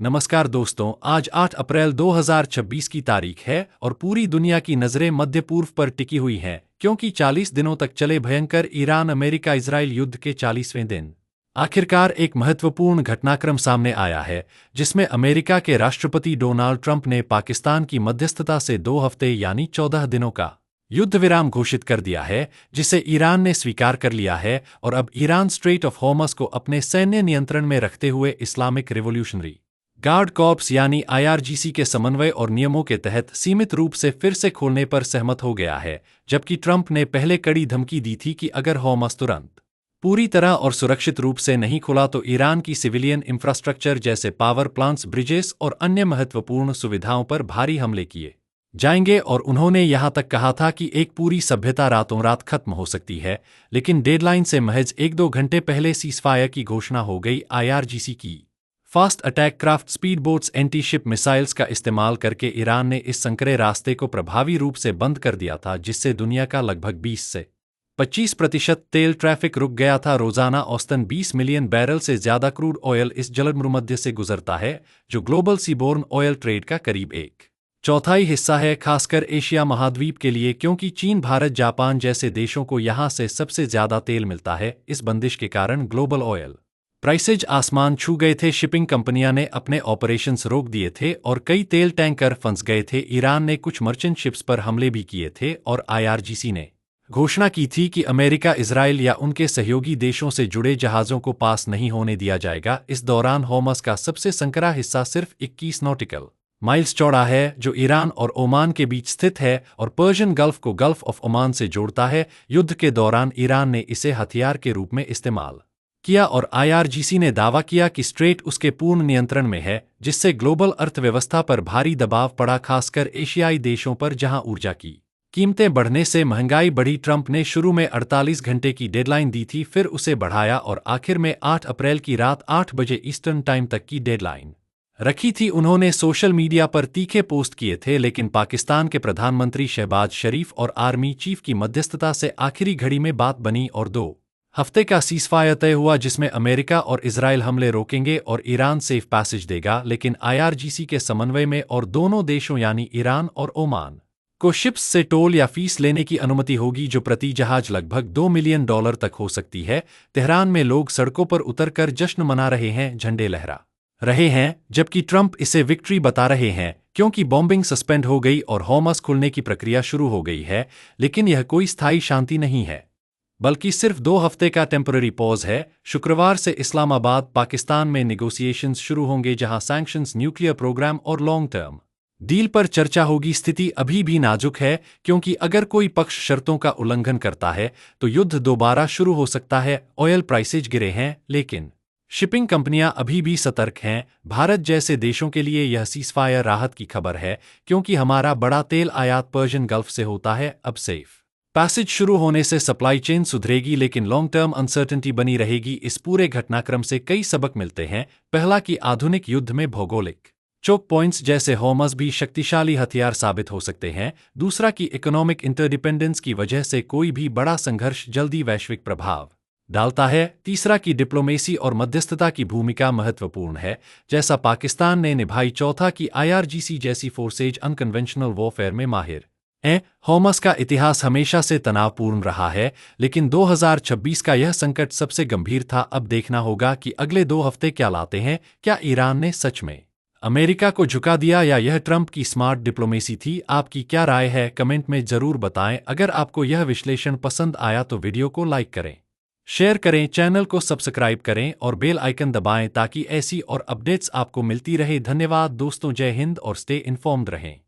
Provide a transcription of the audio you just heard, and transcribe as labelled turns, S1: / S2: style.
S1: नमस्कार दोस्तों, आज 8 अप्रैल 2026 की तारीख है और पूरी दुनिया की नज़रें मध्य पूर्व पर टिकी हुई हैं क्योंकि 40 दिनों तक चले भयंकर ईरान अमेरिका इजराइल युद्ध के 40वें दिन आखिरकार एक महत्वपूर्ण घटनाक्रम सामने आया है जिसमें अमेरिका के राष्ट्रपति डोनाल्ड ट्रंप ने पाकिस्तान की मध्यस्थता से 2 हफ्ते यानी 14 दिनों का युद्ध विराम घोषित कर दिया है, जिसे ईरान ने स्वीकार कर लिया है और अब ईरान स्ट्रेट ऑफ हॉर्मज़ को अपने सैन्य नियंत्रण में रखते हुए इस्लामिक रिवॉल्यूशनरी गार्ड कॉर्प्स यानी आईआरजीसी के समन्वय और नियमों के तहत सीमित रूप से फिर से खोलने पर सहमत हो गया है, जबकि ट्रंप ने पहले कड़ी धमकी दी थी कि अगर हॉर्मज़ तुरंत पूरी तरह और सुरक्षित रूप से नहीं खुला तो ईरान की सिविलियन इंफ्रास्ट्रक्चर जैसे पावर प्लांट्स, ब्रिजेस और अन्य महत्वपूर्ण सुविधाओं पर भारी हमले किए जाएंगे और उन्होंने यहां तक कहा था कि एक पूरी सभ्यता रातों रात खत्म हो सकती है। लेकिन डेडलाइन से महज 1-2 घंटे पहले सीज़फायर की घोषणा हो गई। आईआरजीसी की fast attack craft speed boats anti ship missiles का इस्तेमाल करके ईरान ने इस संकरे रास्ते को प्रभावी रूप से बंद कर दिया था, जिससे दुनिया का लगभग 20 से 25% तेल ट्रैफिक रुक गया था। रोजाना औसतन 20 मिलियन बैरल से ज्यादा क्रूड ऑयल इस जलमरूमध्य से गुजरता है, जो ग्लोबल सीबोर्न ऑयल ट्रेड का करीब 1/4 हिस्सा है, खासकर एशिया महाद्वीप के लिए, क्योंकि चीन, भारत, जापान जैसे देशों को यहां से सबसे ज्यादा तेल मिलता है। इस बंदिश के कारण ग्लोबल ऑयल प्राइसेज आसमान छू गए थे। शिपिंग कंपनियां ने अपने ऑपरेशंस रोक दिए थे और कई तेल टैंकर फंस गए थे। ईरान ने कुछ मर्चेंट शिप्स पर हमले भी किए थे और आईआरजीसी ने घोषणा की थी कि अमेरिका, इजराइल या उनके सहयोगी देशों से जुड़े जहाजों को पास नहीं होने दिया जाएगा। इस दौरान हॉर्मज़ का सबसे संकरा हिस्सा सिर्फ 21 नॉटिकल माइल्स चौड़ा है, जो ईरान और ओमान के बीच स्थित है और पर्शियन गल्फ को गल्फ ऑफ ओमान से जोड़ता है। युद्ध के दौरान ईरान ने इसे हथियार के रूप में इस्तेमाल किया और आईआरजीसी ने दावा किया कि स्ट्रेट उसके पूर्ण नियंत्रण में है, जिससे ग्लोबल अर्थव्यवस्था पर भारी दबाव पड़ा, खासकर एशियाई देशों पर जहां ऊर्जा की कीमतें बढ़ने से महंगाई बढ़ी। ट्रंप ने शुरू में 48 घंटे की डेडलाइन दी थी, फिर उसे बढ़ाया और आखिर में 8 अप्रैल की रात 8 बजे ईस्टर्न टाइम तक की डेडलाइन रखी थी। उन्होंने सोशल मीडिया पर तीखे पोस्ट किए थे, लेकिन पाकिस्तान के प्रधानमंत्री शहबाज शरीफ और आर्मी चीफ की मध्यस्थता से आखिरी घड़ी में बात बनी और 2 हफ्ते का सीज़फायर तय हुआ, जिसमें अमेरिका और इजराइल हमले रोकेंगे और ईरान सेफ पैसेज देगा। लेकिन आईआरजीसी के समन्वय में और दोनों देशों यानी ईरान और ओमान को शिप्स से टोल या फीस लेने की अनुमति होगी, जो प्रति जहाज लगभग $2 मिलियन तक हो सकती है। तेहरान में लोग सड़कों पर उतरकर जश्न मना रहे हैं, झंडे लहरा रहे हैं, जबकि ट्रंप इसे विक्ट्री बता रहे हैं क्योंकि बॉम्बिंग सस्पेंड हो गई और हॉर्मज़ खुलने की प्रक्रिया शुरू हो गई है। लेकिन यह कोई स्थायी शांति नहीं है, बल्कि सिर्फ 2 हफ्ते का टेम्पररी पॉज है। शुक्रवार से इस्लामाबाद, पाकिस्तान में नेगोशिएशंस शुरू होंगे, जहां सैंक्शंस, न्यूक्लियर प्रोग्राम और लॉन्ग टर्म डील पर चर्चा होगी। स्थिति अभी भी नाजुक है क्योंकि अगर कोई पक्ष शर्तों का उल्लंघन करता है तो युद्ध दोबारा शुरू हो सकता है। ऑयल प्राइसेज गिरे हैं, लेकिन शिपिंग कंपनियां अभी भी सतर्क हैं। भारत जैसे देशों के लिए यह सीज़फायर राहत की खबर है क्योंकि हमारा बड़ा तेल आयात पर्शियन गल्फ से होता है। अब सेफ पैसेज शुरू होने से सप्लाई चेन सुधरेगी, लेकिन लॉन्ग टर्म अनसर्टेनिटी बनी रहेगी। इस पूरे घटनाक्रम से कई सबक मिलते हैं। पहला, कि आधुनिक युद्ध में भौगोलिक चोक पॉइंट्स जैसे हॉर्मज़ भी शक्तिशाली हथियार साबित हो सकते हैं। दूसरा, कि इकोनॉमिक इंटरडिपेंडेंस की वजह से कोई भी बड़ा संघर्ष जल्दी वैश्विक प्रभाव डालता है। तीसरा, कि डिप्लोमेसी और मध्यस्थता की भूमिका महत्वपूर्ण है, जैसा पाकिस्तान ने निभाई। चौथा, कि आईआरजीसी जैसी फोर्सेज अनकन्वेंशनल वॉरफेयर में माहिर हॉर्मज़ का इतिहास हमेशा से तनावपूर्ण रहा है, लेकिन 2026 का यह संकट सबसे गंभीर था। अब देखना होगा कि अगले 2 हफ्ते क्या लाते हैं। क्या ईरान ने सच में अमेरिका को झुका दिया या यह ट्रंप की स्मार्ट डिप्लोमेसी थी? आपकी क्या राय है, कमेंट में जरूर बताएं। अगर आपको यह विश्लेषण पसंद आया तो वीडियो को लाइक करें, शेयर करें, चैनल को सब्सक्राइब करें और बेल आइकन दबाएं ताकि ऐसी और अपडेट्स आपको मिलती रहे। धन्यवाद दोस्तों, जय हिंद और स्टे इन्फॉर्म्ड रहें।